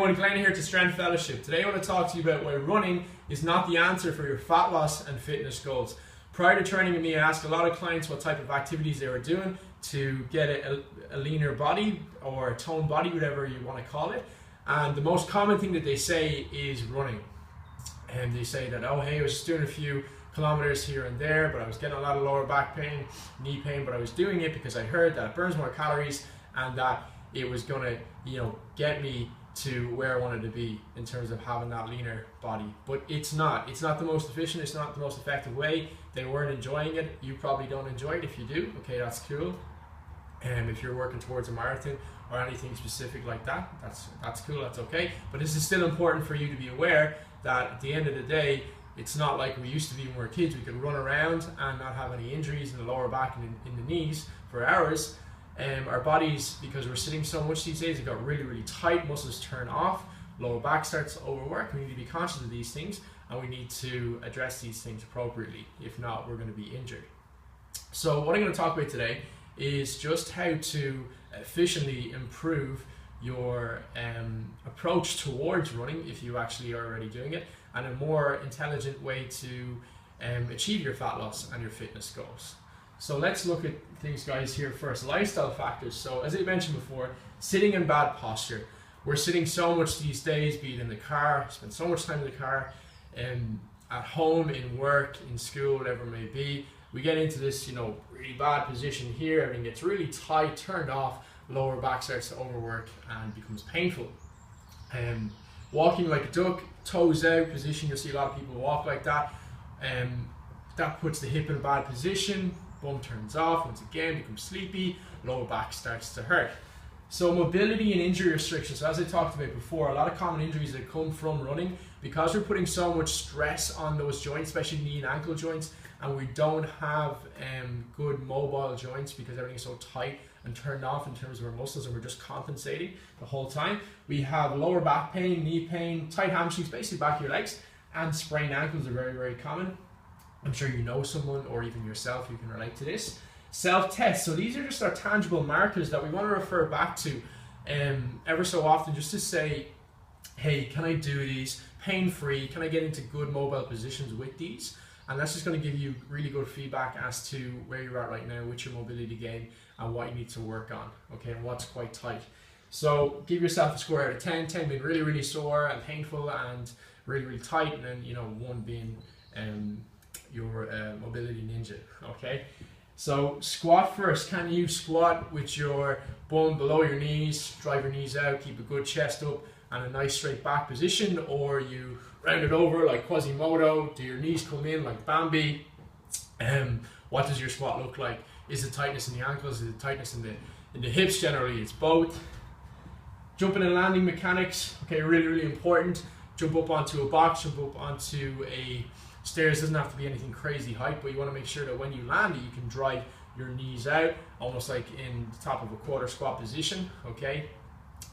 everyone, Glenn here to Strength Fellowship. Today I want to talk to you about why running is not the answer for your fat loss and fitness goals. Prior to training with me, I asked a lot of clients what type of activities they were doing to get a leaner body or a toned body, whatever you want to call it. And the most common thing that they say is running. And they say that, oh hey, I was just doing a few kilometers here and there, but I was getting a lot of lower back pain, knee pain, but I was doing it because I heard that it burns more calories and that it was gonna, get me to where I wanted to be in terms of having that leaner body. But it's not the most efficient, it's not the most effective way. They weren't enjoying it. You probably don't enjoy it. If you do, okay, that's cool. And if you're working towards a marathon or anything specific like that, that's cool, that's okay. But this is still important for you to be aware that at the end of the day, it's not like we used to be when we were kids. We could run around and not have any injuries in the lower back and in the knees for hours. Our bodies, because we're sitting so much these days, it got really, really tight, muscles turn off, lower back starts to overwork. We need to be conscious of these things and we need to address these things appropriately. If not, we're going to be injured. So what I'm going to talk about today is just how to efficiently improve your approach towards running if you actually are already doing it, and a more intelligent way to achieve your fat loss and your fitness goals. So let's look at things, guys, here first. Lifestyle factors. So as I mentioned before, sitting in bad posture. We're sitting so much these days, be it in the car, spend so much time in the car, at home, in work, in school, whatever it may be. We get into this, really bad position here. Everything gets really tight, turned off, lower back starts to overwork and becomes painful. Walking like a duck, toes out position. You'll see a lot of people walk like that. That puts the hip in a bad position. Bum turns off, once again becomes sleepy, lower back starts to hurt. So mobility and injury restrictions. So as I talked about before, a lot of common injuries that come from running, because we're putting so much stress on those joints, especially knee and ankle joints, and we don't have good mobile joints because everything's so tight and turned off in terms of our muscles, and we're just compensating the whole time. We have lower back pain, knee pain, tight hamstrings, basically back of your legs, and sprained ankles are very, very common. I'm sure you know someone or even yourself who can relate to this. Self-test. So these are just our tangible markers that we want to refer back to ever so often, just to say, hey, can I do these pain-free? Can I get into good mobile positions with these? And that's just going to give you really good feedback as to where you're at right now with your mobility game and what you need to work on, okay, and what's quite tight. So give yourself a score out of 10, 10 being really, really sore and painful and really, really tight, and then 1 being your mobility ninja, okay? So squat first. Can you squat with your bum below your knees, drive your knees out, keep a good chest up and a nice straight back position, or you round it over like Quasimodo, do your knees come in like Bambi? What does your squat look like? Is it tightness in the ankles? Is it tightness in the hips? Generally it's both. Jumping and landing mechanics, okay, really, really important. Jump up onto a box, jump up onto a stairs. Doesn't have to be anything crazy height, but you want to make sure that when you land it, you can drive your knees out, almost like in the top of a quarter squat position, okay?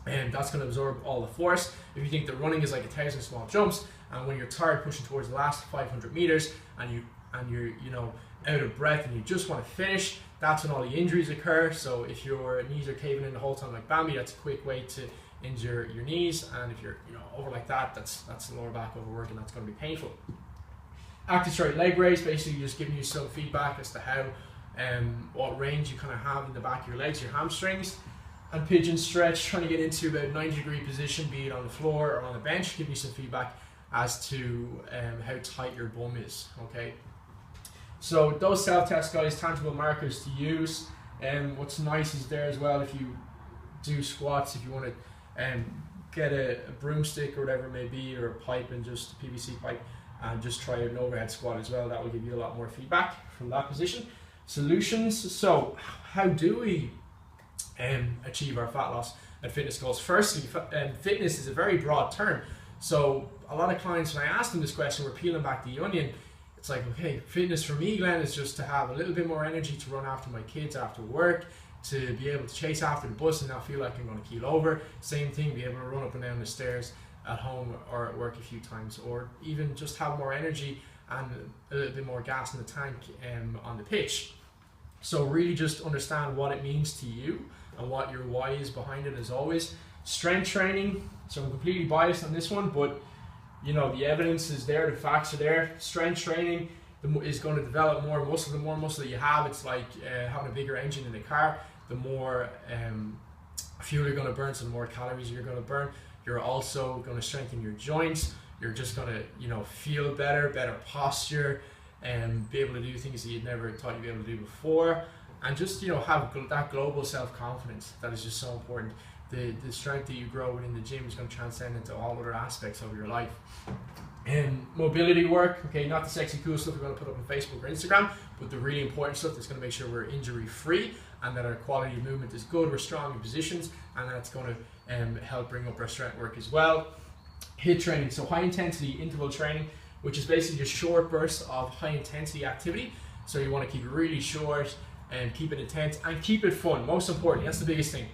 And that's going to absorb all the force. If you think that running is like 1,000 small jumps, and when you're tired pushing towards the last 500 meters and you're out of breath and you just want to finish, that's when all the injuries occur. So if your knees are caving in the whole time like Bambi, that's a quick way to injure your knees. And if you're over like that, that's the lower back overwork, and that's going to be painful. Active straight leg raise, basically just giving you some feedback as to how what range you kind of have in the back of your legs, your hamstrings. And pigeon stretch, trying to get into about 90-degree position, be it on the floor or on the bench, give you some feedback as to how tight your bum is, okay? So those self-tests, guys, tangible markers to use. What's nice is there as well, if you do squats, if you want to get a broomstick or whatever it may be, or a pipe, and just a PVC pipe, and just try an overhead squat as well. That will give you a lot more feedback from that position. Solutions. So how do we achieve our fat loss and fitness goals? Firstly, fitness is a very broad term. So a lot of clients, when I ask them this question, we're peeling back the onion. It's like, okay, fitness for me, Glenn, is just to have a little bit more energy to run after my kids after work, to be able to chase after the bus and not feel like I'm going to keel over. Same thing, be able to run up and down the stairs at home or at work a few times, or even just have more energy and a little bit more gas in the tank on the pitch. So really just understand what it means to you and what your why is behind it, as always. Strength training, so I'm completely biased on this one, but you know, the evidence is there, the facts are there. Strength training is going to develop more muscle. The more muscle that you have, it's like having a bigger engine in a car. The more fuel you're going to burn, so the more calories you're going to burn. You're also going to strengthen your joints. You're just going to, you know, feel better posture, and be able to do things that you'd never thought you'd be able to do before, and just, you know, have that global self-confidence that is just so important. The strength that you grow within the gym is going to transcend into all other aspects of your life. And mobility work, okay, not the sexy cool stuff we're going to put up on Facebook or Instagram, but the really important stuff that's going to make sure we're injury free and that our quality of movement is good, we're strong in positions, and that's going to help bring up our strength work as well. HIIT training, so high intensity interval training, which is basically just short bursts of high intensity activity. So you want to keep it really short and keep it intense and keep it fun. Most importantly, that's the biggest thing.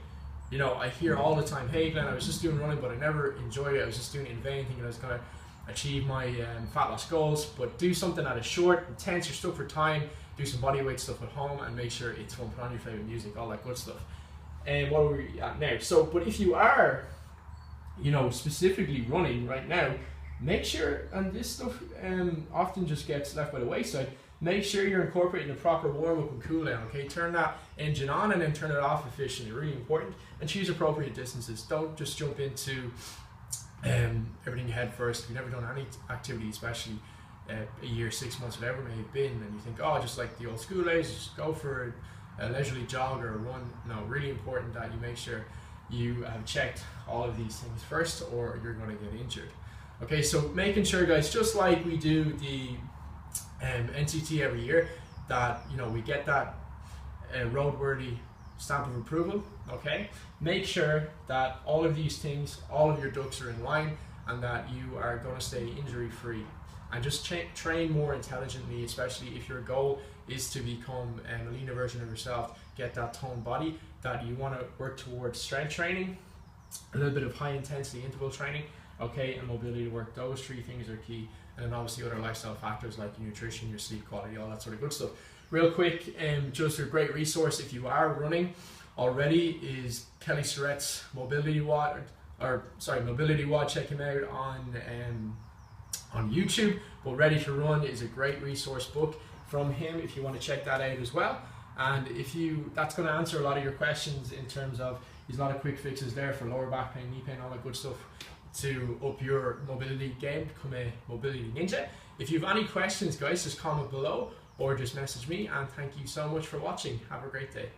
You know, I hear all the time, hey Glenn, I was just doing running, but I never enjoyed it. I was just doing it in vain, thinking I was going to achieve my fat loss goals. But do something that is short, intense, you're stuck for time, do some body weight stuff at home, and make sure it's fun, put on your favorite music, all that good stuff. And what are we at now? So, but if you are, you know, specifically running right now, make sure, and this stuff often just gets left by the wayside, make sure you're incorporating the proper warm-up and cool-down, okay? Turn that engine on and then turn it off efficiently, really important. And choose appropriate distances. Don't just jump into everything head first. If you've never done any activity, especially a year, 6 months, whatever it may have been, and you think, oh, just like the old school days, just go for a leisurely jog or a run. No, really important that you make sure you have checked all of these things first, or you're going to get injured. Okay, so making sure, guys, just like we do the NCT every year, that, you know, we get that roadworthy stamp of approval. Okay, make sure that all of these things, all of your ducks are in line, and that you are going to stay injury free, and just train more intelligently, especially if your goal is to become a leaner version of yourself, get that toned body, that you want to work towards strength training, a little bit of high intensity interval training, okay, and mobility work. Those three things are key. And then obviously other lifestyle factors like your nutrition, your sleep quality, all that sort of good stuff. Real quick, just a great resource if you are running already is Kelly Surrett's Mobility WOD, Mobility WOD. Check him out on YouTube. But Ready to Run is a great resource book from him if you want to check that out as well. And that's going to answer a lot of your questions in terms of, there's a lot of quick fixes there for lower back pain, knee pain, all that good stuff, to up your mobility game, become a mobility ninja. If you have any questions, guys, just comment below or just message me, and thank you so much for watching. Have a great day.